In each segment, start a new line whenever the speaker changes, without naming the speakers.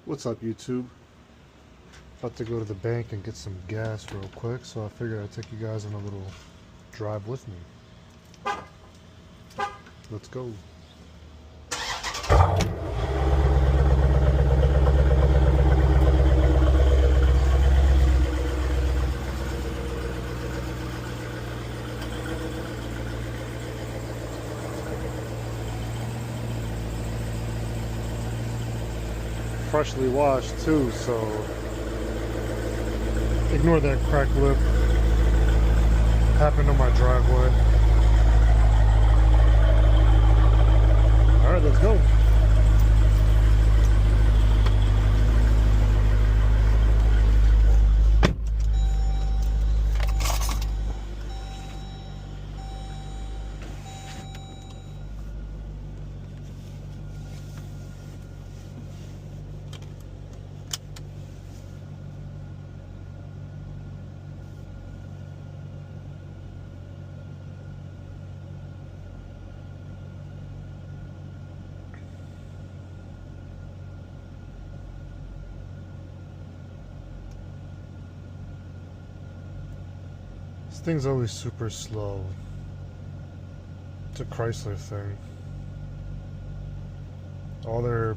What's up, YouTube? About to go to the bank and get some gas real quick, so I figured I'd take you guys on a little drive with me. Let's go. Freshly washed too, so ignore that crack lip. Happened on my driveway. Alright, let's go. This thing's always super slow. It's a Chrysler thing. All their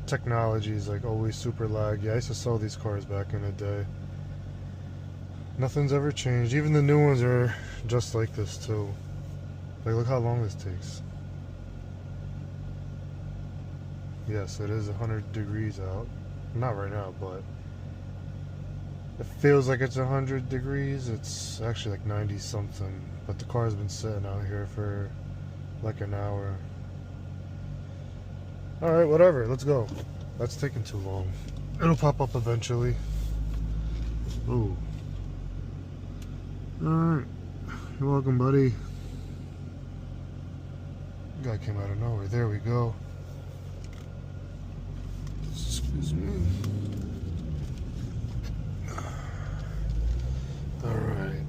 technology is like always super laggy. I used to sell these cars back in the day. Nothing's ever changed. Even the new ones are just like this too. Like, look how long this takes. Yes, it is 100 degrees out. Not right now, but it feels like it's 100 degrees. It's actually like 90 something, but the car's been sitting out here for like an hour. Alright, whatever, let's go. That's taking too long. It'll pop up eventually. Ooh. Alright. You're welcome, buddy. Guy came out of nowhere. There we go. Excuse me. Alright.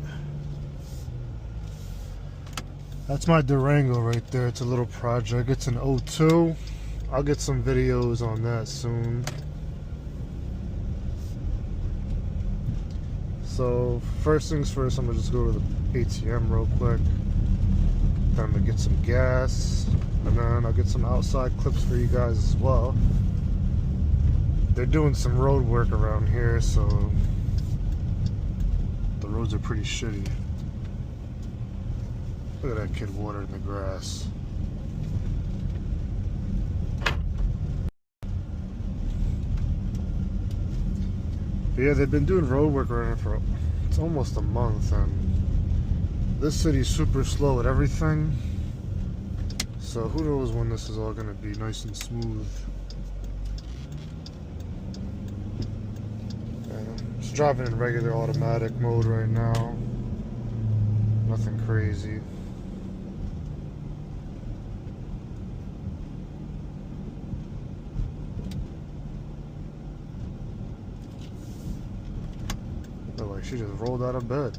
That's my Durango right there. It's a little project. It's an 02. I'll get some videos on that soon. So, first things first, I'm gonna just go to the ATM real quick. Then I'm gonna get some gas. And then I'll get some outside clips for you guys as well. They're doing some road work around here, so the roads are pretty shitty. Look at that kid watering the grass. But yeah, they've been doing road work around here for it's almost a month, and this city's super slow at everything. So who knows when this is all gonna be nice and smooth. Just driving in regular automatic mode right now. Nothing crazy. Look like she just rolled out of bed.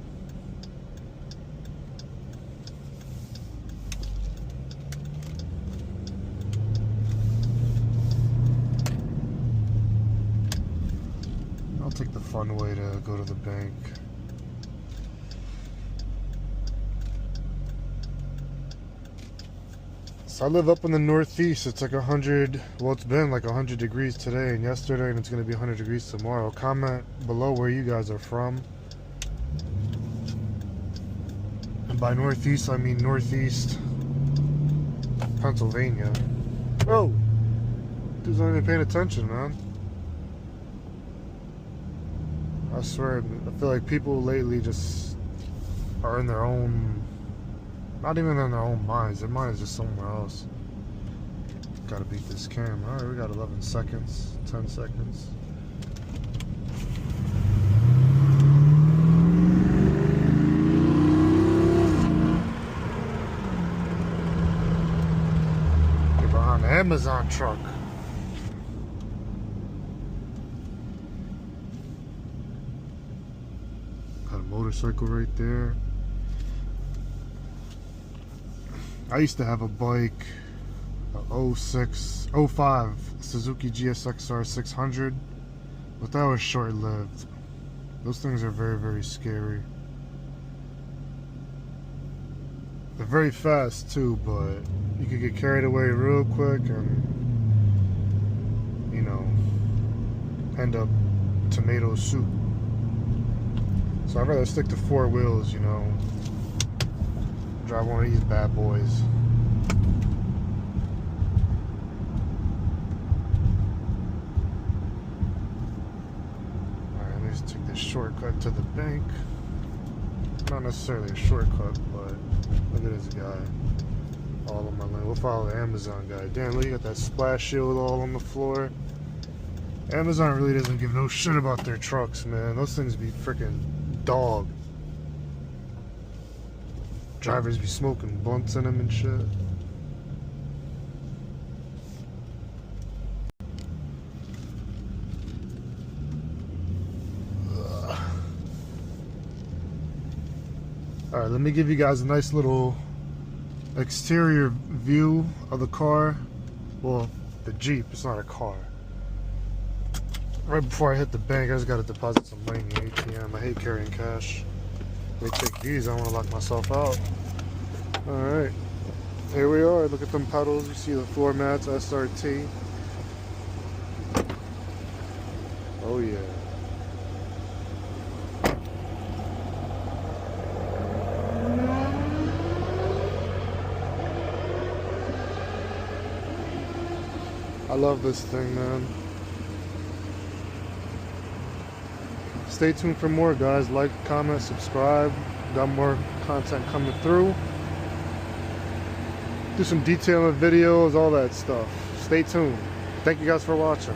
I'll take the fun way to go to the bank. So I live up in the Northeast. It's like 100, well, it's been like 100 degrees today and yesterday, and it's going to be 100 degrees tomorrow. Comment below where you guys are from. And by Northeast, I mean Northeast Pennsylvania. Oh, dude's not even paying attention, man. I swear, I feel like people lately just are in their own, not even in their own minds. Their mind is just somewhere else. Gotta beat this camera. Alright, we got 11 seconds, 10 seconds. Get behind the Amazon truck. Motorcycle right there. I used to have a bike about 05 Suzuki GSXR 600, but that was short-lived. Those things are very, very scary. They're very fast too, but you could get carried away real quick and, you know, end up tomato soup. So I'd rather stick to 4 wheels, you know, drive one of these bad boys. Alright, let's take this shortcut to the bank. Not necessarily a shortcut, but look at this guy. All on my lane. We'll follow the Amazon guy. Damn, look, you got that splash shield all on the floor. Amazon really doesn't give no shit about their trucks, man. Those things be freaking dog. Drivers be smoking blunts in them and shit. Alright, let me give you guys a nice little exterior view of the car. Well, the Jeep, it's not a car. Right before I hit the bank, I just gotta deposit some money in the ATM. I hate carrying cash. Let me take these, I don't wanna lock myself out. Alright, here we are. Look at them pedals. You see the floor mats, SRT. Oh yeah. I love this thing, man. Stay tuned for more, guys. Like, comment, subscribe. Got more content coming through. Do some detailing videos, all that stuff. Stay tuned. Thank you guys for watching.